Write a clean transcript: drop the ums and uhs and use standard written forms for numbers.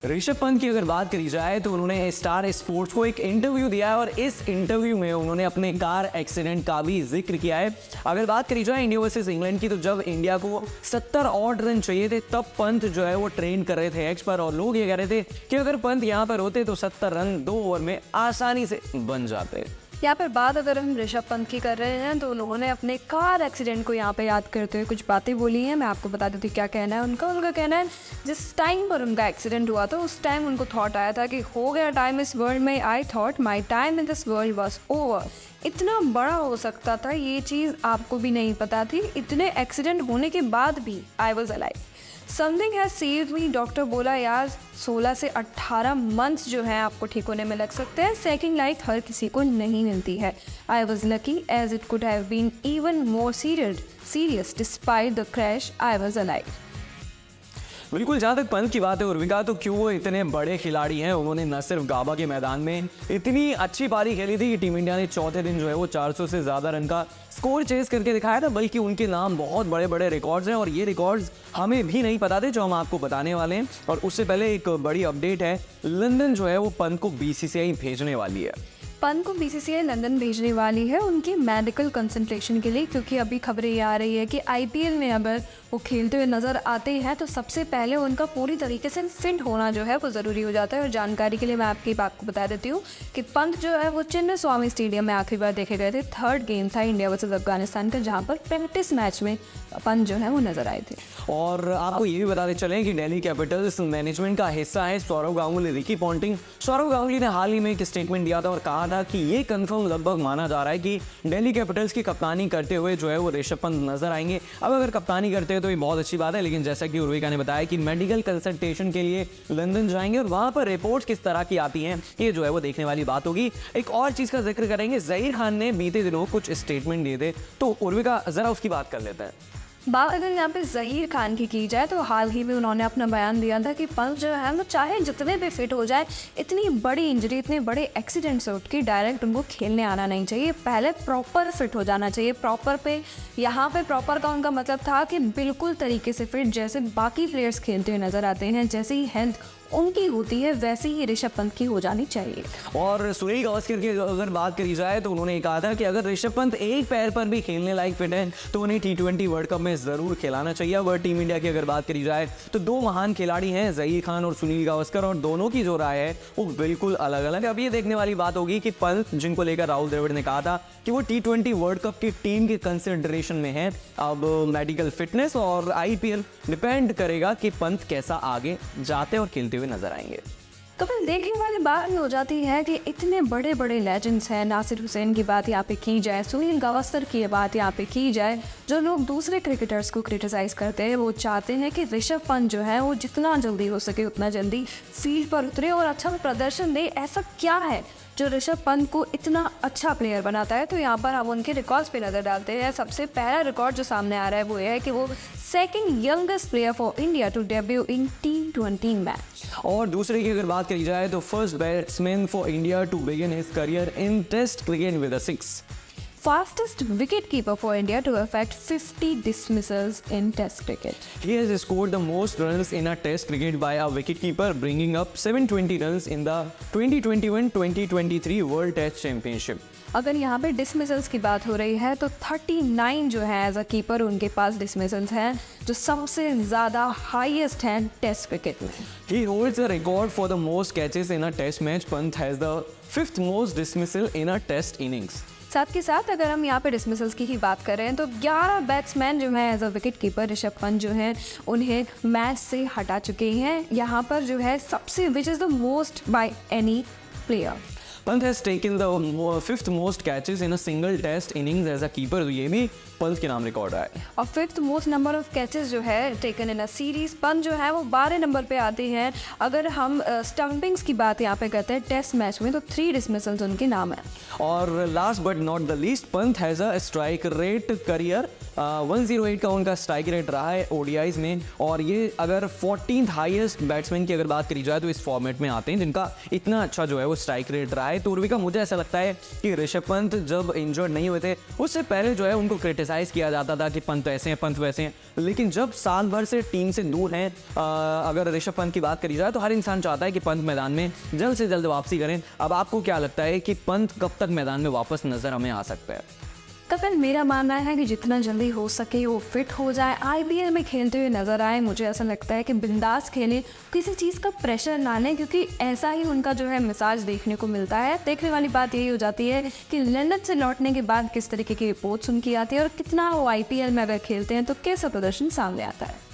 ऋषभ पंत की अगर बात करी जाए तो उन्होंने स्टार स्पोर्ट्स को एक इंटरव्यू दिया है और इस इंटरव्यू में उन्होंने अपने कार एक्सीडेंट का भी जिक्र किया है। अगर बात करी जाए इंडिया वर्सेस इंग्लैंड की, तो जब इंडिया को 70 और रन चाहिए थे तब पंत जो है वो ट्रेन कर रहे थे एक्स पर, और लोग ये कह रहे थे कि अगर पंत यहाँ पर होते तो 70 रन 2 ओवर में आसानी से बन जाते। यहाँ पर बात अगर हम ऋषभ पंत की कर रहे हैं तो उन्होंने अपने कार एक्सीडेंट को यहाँ पे याद करते हुए कुछ बातें बोली हैं। मैं आपको बता देती हूँ क्या कहना है उनका कहना है जिस टाइम पर उनका एक्सीडेंट हुआ था उस टाइम उनको थॉट आया था कि हो गया टाइम इस वर्ल्ड में, I thought my time in this world was over. इतना बड़ा हो सकता था ये चीज़ आपको भी नहीं पता थी। इतने एक्सीडेंट होने के बाद भी आई was alive, something has saved me. Doctor बोला यार 16 से 18 मंथ्स जो है आपको ठीक होने में लग सकते हैं। सेकंड लाइफ हर किसी को नहीं मिलती है। I was lucky as it could have been even more serious despite the crash. I was alive. बिल्कुल, जहाँ तक पंत की बात है उर्विका, तो क्यों वो इतने बड़े खिलाड़ी हैं, उन्होंने न सिर्फ गाबा के मैदान में इतनी अच्छी पारी खेली थी कि टीम इंडिया ने चौथे दिन जो है वो 400 से ज़्यादा रन का स्कोर चेस करके दिखाया था, बल्कि उनके नाम बहुत बड़े बड़े रिकॉर्ड्स हैं और ये रिकॉर्ड्स हमें भी नहीं पता थे जो हम आपको बताने वाले हैं। और उससे पहले एक बड़ी अपडेट है, लंदन जो है वो पंत को बीसीसीआई भेजने वाली है। पंत को बीसीसीआई लंदन भेजने वाली है उनकी मेडिकल कंसल्टेशन के लिए, क्योंकि अभी खबरें ये आ रही है कि आईपीएल में अगर वो खेलते हुए नज़र आते हैं तो सबसे पहले उनका पूरी तरीके से फिट होना जो है वो ज़रूरी हो जाता है। और जानकारी के लिए मैं आपकी बात को बता देती हूँ कि पंत जो है वो चिन्ना स्वामी स्टेडियम में आखिरी बार देखे गए थे। थर्ड गेम था इंडिया वर्सेस अफगानिस्तान का, जहाँ पर प्रैक्टिस मैच में पंत जो है वो नज़र आए थे। और आपको ये भी बताते चलें कि दिल्ली कैपिटल्स मैनेजमेंट का हिस्सा है सौरव गांगुली, रिकी पॉन्टिंग। सौरव गांगुली ने हाल ही में एक स्टेटमेंट दिया था और कहा था कि ये कंफर्म लगभग माना जा रहा है कि दिल्ली कैपिटल्स की कप्तानी करते हुए जो है वो ऋषभ पंत नजर आएंगे। अब अगर कप्तानी करते हैं तो ये बहुत अच्छी बात है, लेकिन जैसा कि उर्विका ने बताया कि मेडिकल कंसल्टेशन के लिए लंदन जाएंगे और वहां पर रिपोर्ट्स किस तरह की आती हैं ये जो है वो देखने वाली बात होगी। एक और चीज का जिक्र करेंगे, ज़हीर खान ने बीते दिनों कुछ स्टेटमेंट दिए थे, तो उर्विका जरा उसकी बात कर लेते हैं। बात अगर यहाँ पे ज़हीर खान की जाए तो हाल ही में उन्होंने अपना बयान दिया था कि पंत जो है वो चाहे जितने भी फिट हो जाए, इतनी बड़ी इंजरी, इतने बड़े एक्सीडेंट से उठ के डायरेक्ट उनको खेलने आना नहीं चाहिए, पहले प्रॉपर फिट हो जाना चाहिए। प्रॉपर पे यहाँ पे प्रॉपर का उनका मतलब था कि बिल्कुल तरीके से फिट, जैसे बाकी प्लेयर्स खेलते हुए नज़र आते हैं, जैसे ही हेल्थ उनकी होती है वैसे ही ऋषभ पंत की हो जानी चाहिए। और सुनील गावस्कर की अगर बात करी जाए तो उन्होंने कहा था कि अगर ऋषभ पंत एक पैर पर भी खेलने लायक फिट है तो उन्हें T20 वर्ल्ड कप में ज़रूर खिलाना चाहिए। अगर टीम इंडिया की अगर बात करी जाए तो दो महान खिलाड़ी हैं, ज़हीर खान और सुनील गावस्कर, और दोनों की जो राय है वो बिल्कुल अलग अलग है। अब ये देखने वाली बात होगी कि पंत, जिनको लेकर राहुल द्रविड़ ने कहा था कि वो T20 वर्ल्ड कप की टीम के कंसिडरेशन में है, अब मेडिकल फिटनेस और IPL डिपेंड करेगा कि पंत कैसा आगे जाते और खेलते हुए नजर आएंगे। तो फिर देखने वाली बात ये हो जाती है कि इतने बड़े बड़े लेजेंड्स हैं, नासिर हुसैन की बात यहाँ पे की जाए, सुनील गावस्कर की बात यहाँ पे की जाए, जो लोग दूसरे क्रिकेटर्स को क्रिटिसाइज़ करते हैं वो चाहते हैं कि ऋषभ पंत जो है वो जितना जल्दी हो सके उतना जल्दी फील्ड पर उतरे और अच्छा प्रदर्शन दे। ऐसा क्या है जो ऋषभ पंत को इतना अच्छा प्लेयर बनाता है? तो यहाँ पर हम उनके रिकॉर्ड्स पे नज़र डालते हैं। सबसे पहला रिकॉर्ड जो सामने आ रहा है वो ये है कि वो second youngest player for India to debut in T20 match. और दूसरे की अगर बात करी जाए तो first batsman for India to begin his career in test cricket with a 6। Fastest wicketkeeper for India to effect 50 dismissals in Test cricket. He has scored the most runs in a Test cricket by a wicketkeeper, bringing up 720 runs in the 2021-2023 World Test Championship. अगर यहाँ पे dismissals की बात हो रही है तो 39 जो है एज अ कीपर उनके पास डिसमिसल्स हैं, जो सबसे ज़्यादा हाईएस्ट हैं टेस्ट क्रिकेट में। He holds a record for the most catches in a Test match. Pant has the 5th most dismissal in a Test innings. साथ के साथ अगर हम यहाँ पे डिसमिसल्स की ही बात कर रहे हैं तो 11 बैट्समैन जो हैं as a wicket keeper Rishabh Pant जो हैं उन्हें मैच से हटा चुके हैं। यहाँ पर जो है सबसे which is the most by any player. Pant has taken the 5th most catches in a single Test innings as a keeper. तो ये भी पंत के नाम रिकॉर्ड है। और 5th most number of catches जो है taken in a series, Pant जो है वो 12 नंबर पे आते हैं। अगर हम स्टंपिंग्स की बात यहाँ पे करते हैं टेस्ट मैच में तो 3 डिसमिसल्स उनके नाम है। और last but not the least, Pant has a strike rate career 108 का उनका स्ट्राइक रेट रहा है ODIs में, और ये अगर 14th हाईएस्ट बैट्समैन की अगर बात करी जाए तो इस फॉर्मेट में आते हैं जिनका इतना अच्छा जो है वो स्ट्राइक रेट रहा है। भाई तुर्विका, मुझे ऐसा लगता है कि ऋषभ पंत जब इंजर्ड नहीं हुए थे उससे पहले जो है उनको क्रिटिसाइज़ किया जाता था कि पंत ऐसे हैं, पंत वैसे हैं, लेकिन जब साल भर से टीम से दूर हैं, अगर ऋषभ पंत की बात करी जाए तो हर इंसान चाहता है कि पंत मैदान में जल्द से जल्द वापसी करें। अब आपको क्या लगता है कि पंत कब तक मैदान में वापस नज़र हमें आ सकता है? कपिल, मेरा मानना है कि जितना जल्दी हो सके वो फिट हो जाए, आईपीएल में खेलते हुए नजर आए। मुझे ऐसा लगता है कि बिंदास खेलें, किसी चीज़ का प्रेशर ना लें, क्योंकि ऐसा ही उनका जो है मिजाज देखने को मिलता है। देखने वाली बात यही हो जाती है कि लंदन से लौटने के बाद किस तरीके की रिपोर्ट्स उनकी आती है और कितना वो आईपीएल में अगर खेलते हैं तो कैसा प्रदर्शन सामने आता है।